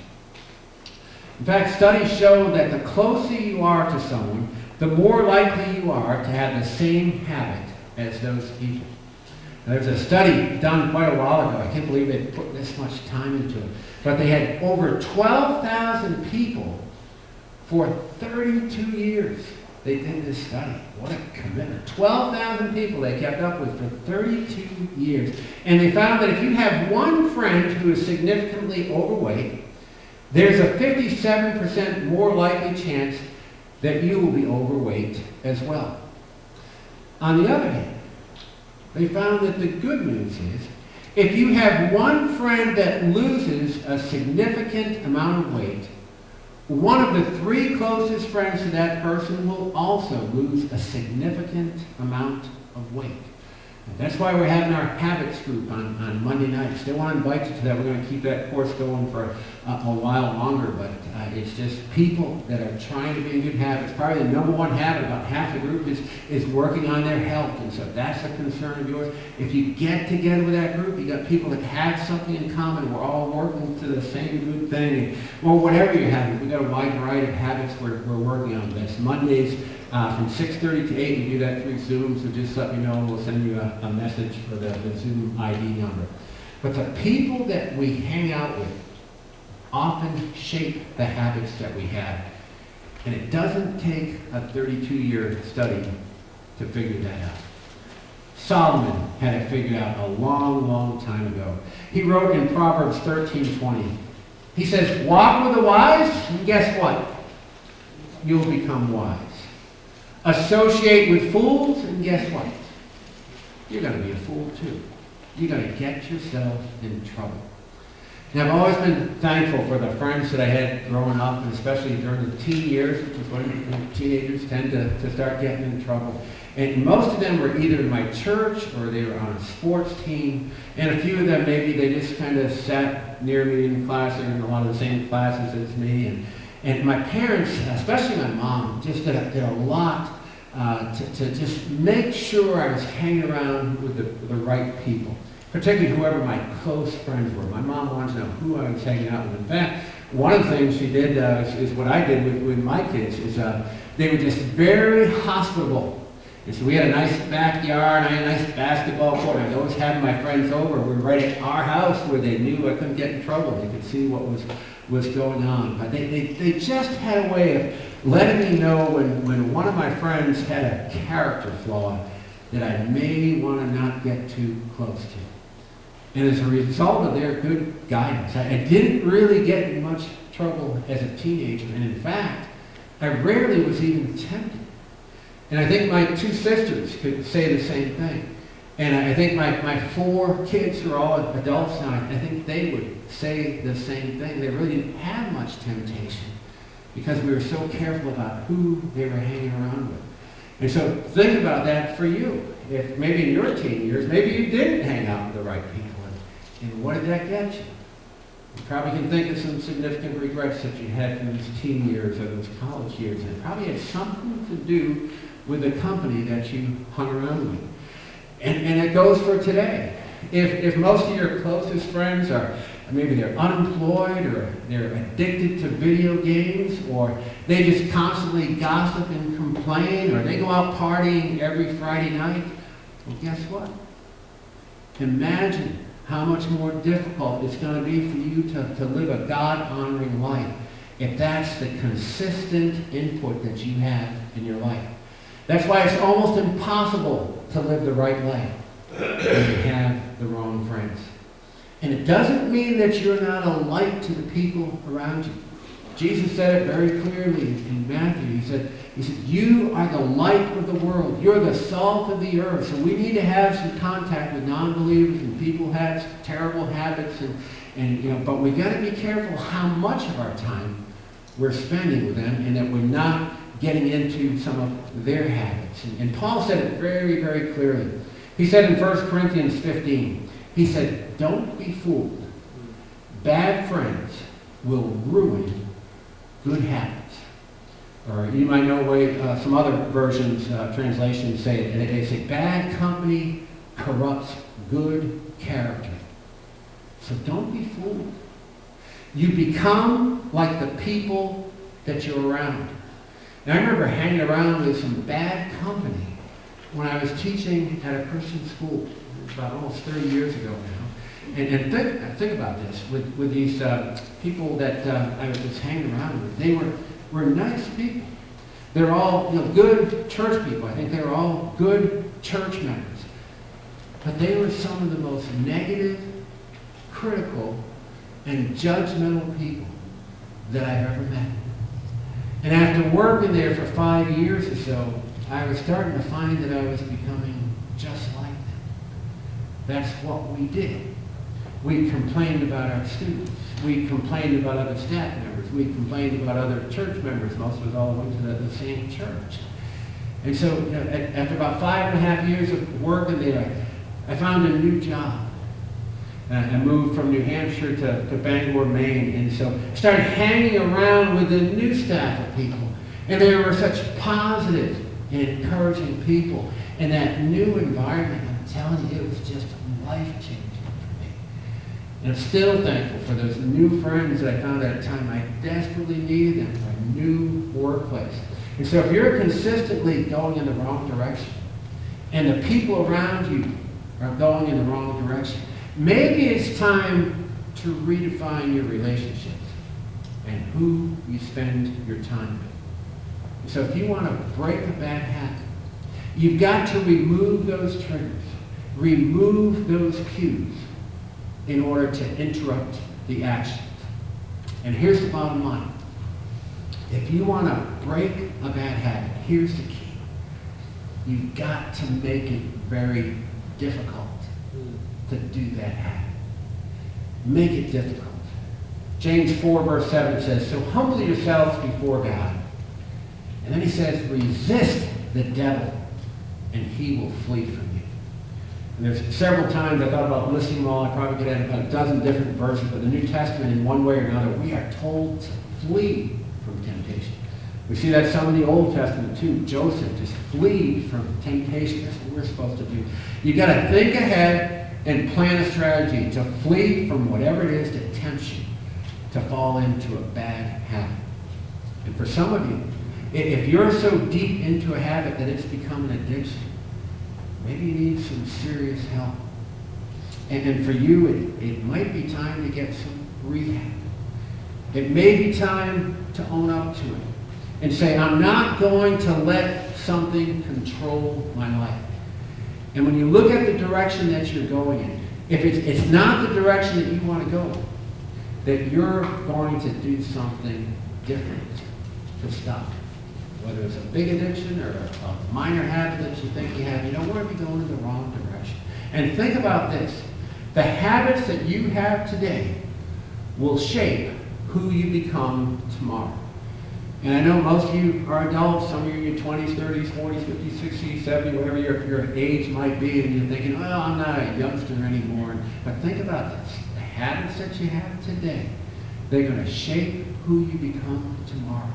Speaker 2: In fact, studies show that the closer you are to someone, the more likely you are to have the same habit as those people. Now, there's a study done quite a while ago. I can't believe they put this much time into it. But they had over 12,000 people for 32 years. They did this study. What a commitment. 12,000 people they kept up with for 32 years. And they found that if you have one friend who is significantly overweight, there's a 57% more likely chance that you will be overweight as well. On the other hand, they found that the good news is, if you have one friend that loses a significant amount of weight, one of the three closest friends to that person will also lose a significant amount of weight. And that's why we're having our habits group on Monday nights. They want to invite you to that. We're going to keep that course going for a while longer, but it's just people that are trying to be in good habits. Probably the number one habit, about half the group is working on their health, and so that's a concern of yours. If you get together with that group, you got people that have something in common, we're all working to the same good thing, or whatever you're having. We've got a wide variety of habits we're working on. That's Mondays from 6:30 to 8. We do that through Zoom, so just let me know, and we'll send you a message for the Zoom ID number. But the people that we hang out with often shape the habits that we have. And it doesn't take a 32-year study to figure that out. Solomon had it figured out a long, long time ago. He wrote in Proverbs 13:20, he says, walk with the wise, and guess what? You'll become wise. Associate with fools, and guess what? You're going to be a fool too. You're going to get yourself in trouble. And I've always been thankful for the friends that I had growing up, and especially during the teen years, which is when teenagers tend to start getting in trouble. And most of them were either in my church or they were on a sports team. And a few of them, maybe they just kind of sat near me in class. They were in a lot of the same classes as me. And my parents, especially my mom, just did a lot to just make sure I was hanging around with the right people, particularly whoever my close friends were. My mom wanted to know who I was hanging out with. In fact, one of the things she did is what I did with my kids, is they were just very hospitable. And so we had a nice backyard, I had a nice basketball court. I'd always have my friends over. We were right at our house where they knew I couldn't get in trouble. They could see what was going on. But they just had a way of letting me know when one of my friends had a character flaw that I may want to not get too close to. And as a result of their good guidance, I didn't really get in much trouble as a teenager. And in fact, I rarely was even tempted. And I think my two sisters could say the same thing. And I think my 4 kids who are all adults now, I think they would say the same thing. They really didn't have much temptation because we were so careful about who they were hanging around with. And so think about that for you. If maybe in your teen years, maybe you didn't hang out with the right people. And what did that get you? You probably can think of some significant regrets that you had from those teen years or those college years. And it probably had something to do with the company that you hung around with. And it goes for today. If most of your closest friends are, maybe they're unemployed or they're addicted to video games or they just constantly gossip and complain or they go out partying every Friday night, well, guess what? Imagine how much more difficult it's going to be for you to live a God-honoring life if that's the consistent input that you have in your life. That's why it's almost impossible to live the right life when you have the wrong friends. And it doesn't mean that you're not a light to the people around you. Jesus said it very clearly in Matthew. He said, you are the light of the world. You're the salt of the earth. So we need to have some contact with non-believers and people who have terrible habits. But we've got to be careful how much of our time we're spending with them and that we're not getting into some of their habits. And Paul said it very, very clearly. He said in 1 Corinthians 15, he said, don't be fooled. Bad friends will ruin good habits. Or you might know some other versions, translations say it. They say bad company corrupts good character. So don't be fooled. You become like the people that you're around. Now, I remember hanging around with some bad company when I was teaching at a Christian school. It was about almost 30 years ago now. And think about this. With these people that I was just hanging around with, they were nice people. They're all good church people. I think they were all good church members. But they were some of the most negative, critical, and judgmental people that I've ever met. And after working there for 5 years or so, I was starting to find that I was becoming just like them. That's what we did. We complained about our students. We complained about other staff members. We complained about other church members. Most of us all went to the same church. And so after about 5.5 years of working there, I found a new job. I moved from New Hampshire to Bangor, Maine, and so I started hanging around with the new staff of people. And they were such positive and encouraging people. And that new environment, I'm telling you, it was just life-changing for me. And I'm still thankful for those new friends that I found at a time I desperately needed them for a new workplace. And so if you're consistently going in the wrong direction, and the people around you are going in the wrong direction, maybe it's time to redefine your relationships and who you spend your time with. So if you want to break a bad habit, you've got to remove those triggers, remove those cues in order to interrupt the actions. And here's the bottom line. If you want to break a bad habit, here's the key. You've got to make it very difficult to do that habit. Make it difficult. James 4 verse 7 says, so humble yourselves before God. And then he says, resist the devil and he will flee from you. And there's several times I thought about listing them all. I probably could add about a dozen different verses, but the New Testament, in one way or another, we are told to flee from temptation. We see that some in the Old Testament too. Joseph just flee from temptation. That's what we're supposed to do. You got to think ahead and plan a strategy to flee from whatever it is that tempts you to fall into a bad habit. And for some of you, if you're so deep into a habit that it's become an addiction, maybe you need some serious help. And for you, it might be time to get some rehab. It may be time to own up to it and say, I'm not going to let something control my life. And when you look at the direction that you're going in, if it's not the direction that you want to go, that you're going to do something different to stop. Whether it's a big addiction or a minor habit that you think you have, you don't want to be going in the wrong direction. And think about this. The habits that you have today will shape who you become tomorrow. And I know most of you are adults, some of you are in your 20s, 30s, 40s, 50s, 60s, 70s, whatever your age might be, and you're thinking, well, I'm not a youngster anymore. But think about this. The habits that you have today, they're going to shape who you become tomorrow.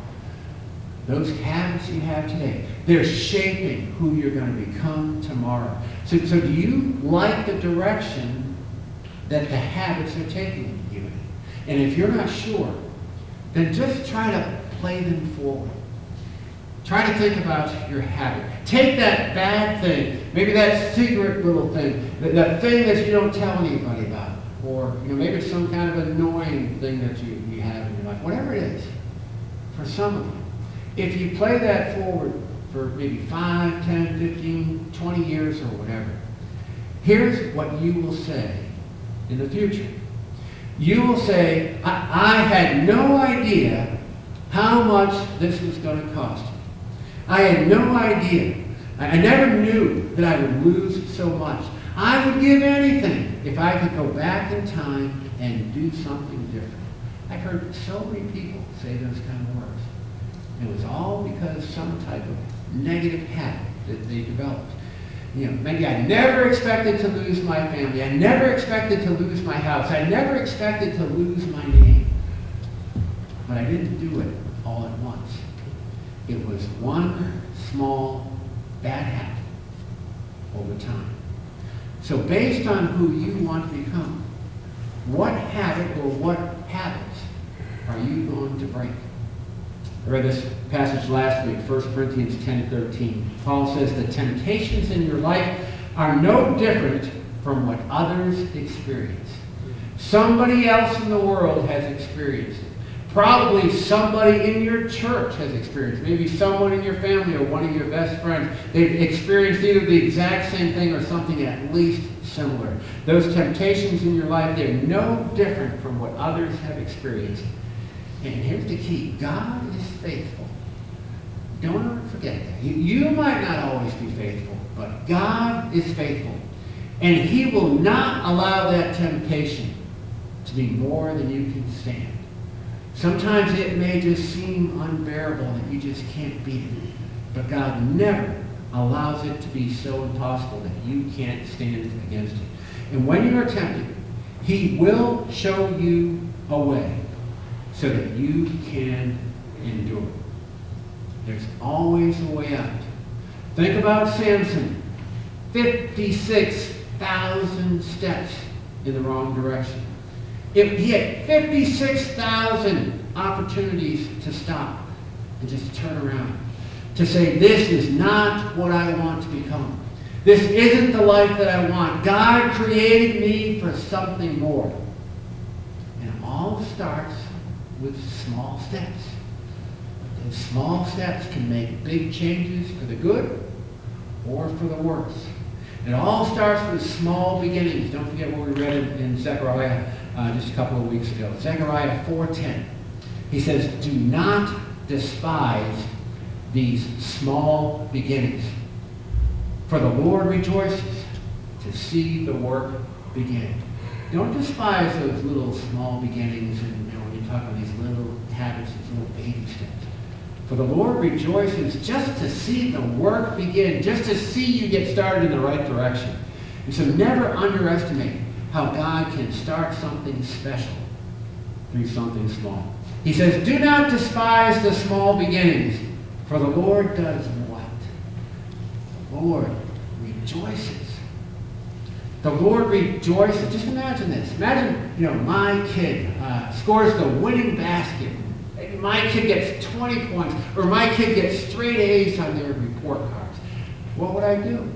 Speaker 2: Those habits you have today, they're shaping who you're going to become tomorrow. So do you like the direction that the habits are taking you in? And if you're not sure, then just try to play them forward. Try to think about your habit. Take that bad thing, maybe that secret little thing, that thing that you don't tell anybody about, or maybe it's some kind of annoying thing that you have in your life, whatever it is. For some of you, if you play that forward for maybe 5, 10, 15, 20 years or whatever, here's what you will say in the future. You will say, I had no idea how much this was going to cost me. I had no idea. I never knew that I would lose so much. I would give anything if I could go back in time and do something different. I've heard so many people say those kind of words. It was all because some type of negative habit that they developed. Maybe I never expected to lose my family. I never expected to lose my house. I never expected to lose my name. But I didn't do it all at once. It was one small bad habit over time. So based on who you want to become, what habit or what habits are you going to break? I read this passage last week, 1 Corinthians 10:13. Paul says, the temptations in your life are no different from what others experience. Somebody else in the world has experienced it. Probably somebody in your church has experienced it. Maybe someone in your family or one of your best friends. They've experienced either the exact same thing or something at least similar. Those temptations in your life, they're no different from what others have experienced. And here's the key. God is faithful. Don't ever forget that. You might not always be faithful, but God is faithful. And He will not allow that temptation to be more than you can stand. Sometimes it may just seem unbearable that you just can't beat it. But God never allows it to be so impossible that you can't stand against it. And when you are tempted, He will show you a way so that you can endure. There's always a way out. Think about Samson. 56,000 steps in the wrong direction. He had 56,000 opportunities to stop and just turn around. To say, this is not what I want to become. This isn't the life that I want. God created me for something more. And it all starts with small steps. Those small steps can make big changes for the good or for the worse. It all starts with small beginnings. Don't forget what we read in Zechariah just a couple of weeks ago. Zechariah 4:10. He says, do not despise these small beginnings. For the Lord rejoices to see the work begin. Don't despise those little small beginnings and when you talk about these little habits, these little baby steps. For the Lord rejoices just to see the work begin, just to see you get started in the right direction. And so never underestimate how God can start something special through something small. He says, do not despise the small beginnings, for the Lord does what? The Lord rejoices. The Lord rejoices. Just imagine this. Imagine, my kid scores the winning basket. My kid gets 20 points, or my kid gets straight A's on their report cards. What would I do?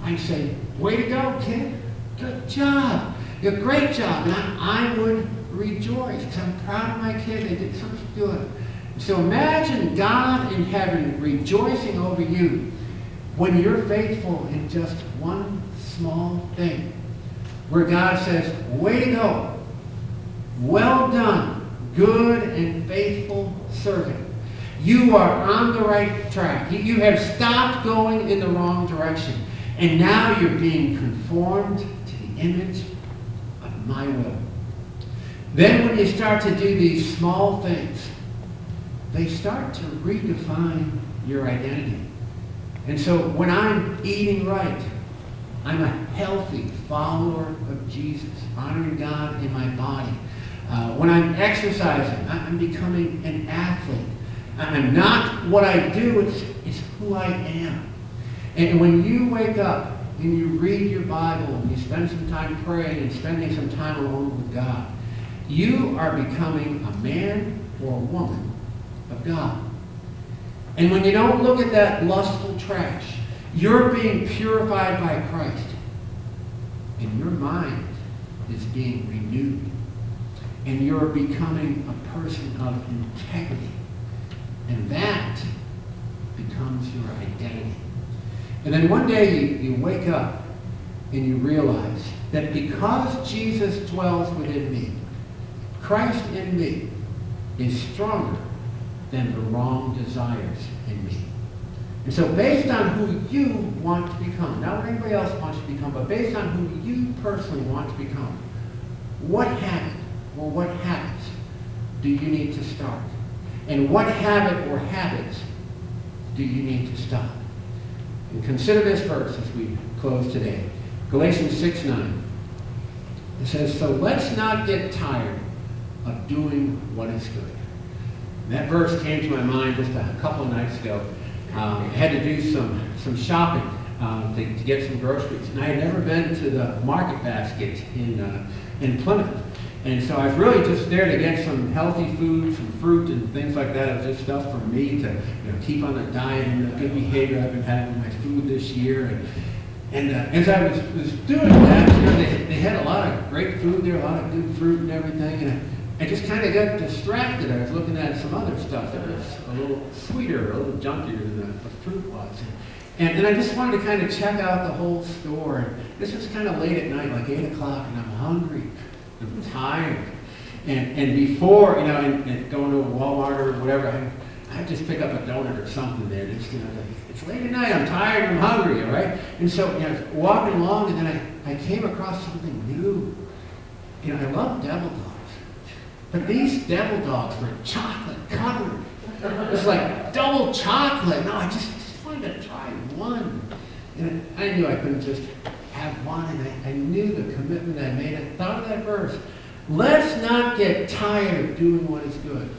Speaker 2: I'd say, way to go, kid. Good job. A great job. And I would rejoice because I'm proud of my kid. They did something good. So imagine God in heaven rejoicing over you when you're faithful in just one small thing. Where God says, way to go. Well done, good and faithful servant. You are on the right track. You have stopped going in the wrong direction. And now you're being conformed to the image of my will. Then when you start to do these small things, they start to redefine your identity. And so when I'm eating right, I'm a healthy follower of Jesus, honoring God in my body. When I'm exercising, I'm becoming an athlete. I'm not what I do, it's who I am. And when you wake up and you read your Bible and you spend some time praying and spending some time alone with God, you are becoming a man or a woman of God. And when you don't look at that lustful trash, you're being purified by Christ. And your mind is being renewed. And you're becoming a person of integrity. And that becomes your identity. And then one day you wake up and you realize that because Jesus dwells within me, Christ in me is stronger than the wrong desires in me. And so based on who you want to become, not what anybody else wants to become, but based on who you personally want to become, what habit or what habits do you need to start? And what habit or habits do you need to stop? And consider this verse as we close today. Galatians 6:9. It says, so let's not get tired of doing what is good. And that verse came to my mind just a couple of nights ago. I had to do some shopping to get some groceries. And I had never been to the market basket in Plymouth. And so I was really just there to get some healthy food, some fruit and things like that. It was just stuff for me to keep on a diet and the good behavior I've been having with my food this year. And as I was doing that, they had a lot of great food there, a lot of good fruit and everything. And I just kind of got distracted. I was looking at some other stuff that was a little sweeter, a little junkier than the fruit was. And I just wanted to kind of check out the whole store. And this was kind of late at night, like 8 o'clock, and I'm hungry. I'm tired. And before, and going to Walmart or whatever, I'd just pick up a donut or something there. Just, it's late at night, I'm tired, I'm hungry, all right? And so I was walking along, and then I came across something new. I love devil dogs. But these devil dogs were chocolate covered. It was like double chocolate. No, I just wanted to try one. And I knew I couldn't just have one, and I knew the commitment I made. I thought of that verse. Let's not get tired of doing what is good.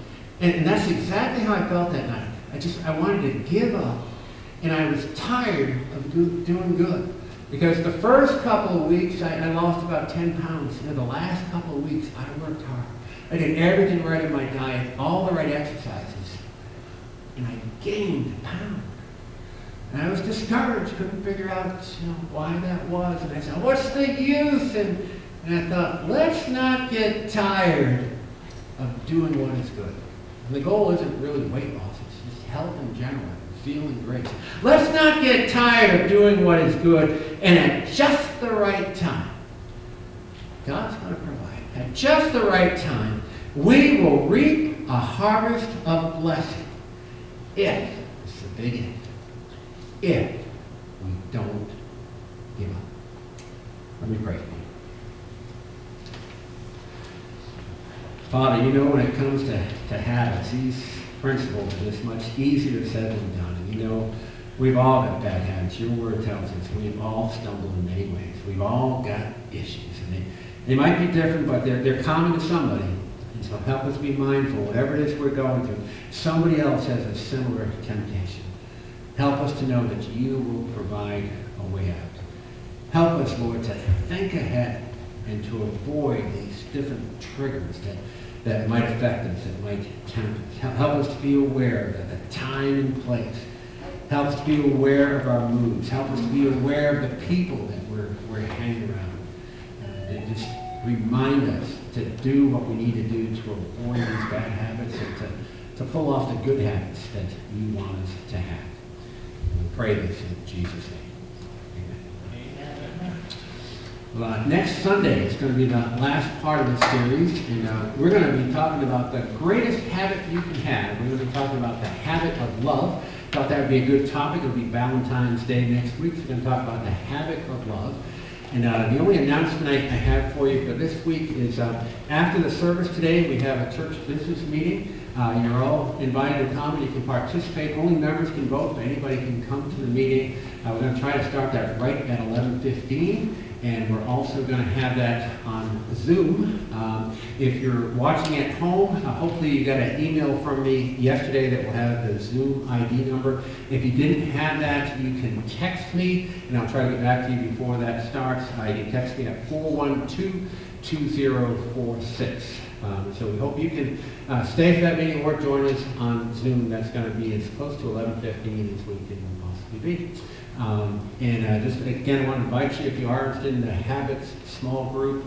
Speaker 2: And that's exactly how I felt that night. I wanted to give up, and I was tired of doing good. Because the first couple of weeks, I lost about 10 pounds. And the last couple of weeks, I worked hard. I did everything right in my diet, all the right exercises. And I gained a pound. And I was discouraged, couldn't figure out why that was. And I said, what's the use? And I thought, let's not get tired of doing what is good. And the goal isn't really weight loss, it's just health in general, feeling great. Let's not get tired of doing what is good, and at just the right time, God's going to provide. At just the right time, we will reap a harvest of blessing if, it's the big if we don't give up. Let me pray for you. Father, when it comes to habits, principles, and it's much easier said than done. And you know, we've all got bad habits. Your word tells us we've all stumbled in many ways. We've all got issues, and they might be different, but they're common to somebody. And so help us be mindful, whatever it is we're going through, somebody else has a similar temptation. Help us to know that you will provide a way out. Help us, Lord, to think ahead and to avoid these different triggers that might affect us, that might tempt us. Help us to be aware of the time and place. Help us to be aware of our moods. Help us to be aware of the people that we're hanging around. And just remind us to do what we need to do to avoid these bad habits and to pull off the good habits that you want us to have. And we pray this in Jesus' name. Well, next Sunday is going to be the last part of this series, and we're going to be talking about the greatest habit you can have. We're going to be talking about the habit of love. Thought that would be a good topic. It'll be Valentine's Day next week. So we're going to talk about the habit of love. And the only announcement I have for you for this week is after the service today, we have a church business meeting. You're all invited to come and you can participate. Only members can vote, but anybody can come to the meeting. We're going to try to start that right at 11:15. And we're also going to have that on Zoom. If you're watching at home, hopefully you got an email from me yesterday that will have the Zoom ID number. If you didn't have that, you can text me, and I'll try to get back to you before that starts. You can text me at 412-2046. So we hope you can stay for that meeting or join us on Zoom. That's going to be as close to 11:15 as we can possibly be. Just again, I want to invite you, if you are interested in the Habits small group,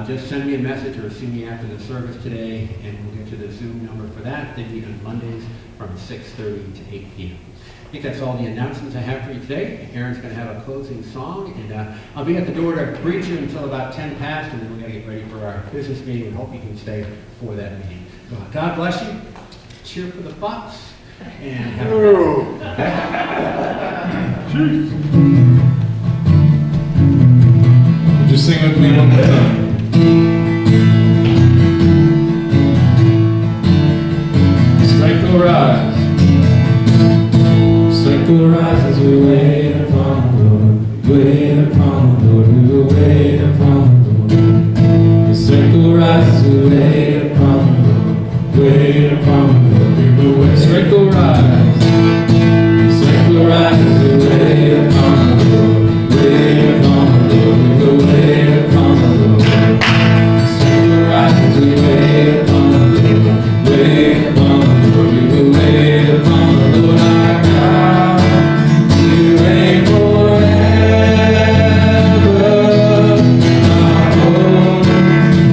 Speaker 2: just send me a message or see me after the service today, and we'll get you the Zoom number for that. They meet on Mondays from 6:30 to 8 p.m. I think that's all the announcements I have for you today. Aaron's going to have a closing song, and I'll be at the door to greet you until about 10 past, and then we're going to get ready for our business meeting, and hope you can stay for that meeting. So, God bless you. Cheer for the Bucks. And have
Speaker 1: Would you sing with me one more time? Strength will rise. Strength will rise as we wait upon the Lord. Wait upon the Lord. We will wait upon the Lord. Strength will rise as we wait upon the Lord. Wait upon the Lord. We will wait. Strength will rise. Strength will rise as we wait upon the Lord. Wait upon the Lord. We will wait upon the Lord. Strength will rise as we wait upon the Lord. Wait upon the Lord. We will wait upon the Lord our God. You reign forever. Our hope,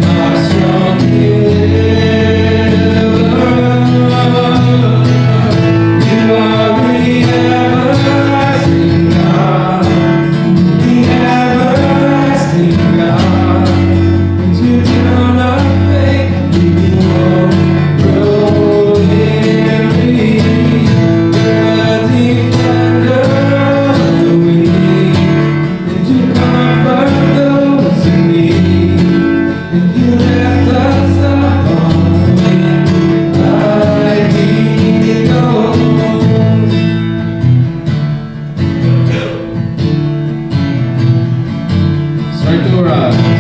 Speaker 1: our strong deliverer. You are the everlasting God. The everlasting God. And you do not fake. You won't grow weary. You're a defender of the weak. And you comfort those in need. And you lift us up on wings like eagles. Strength will rise.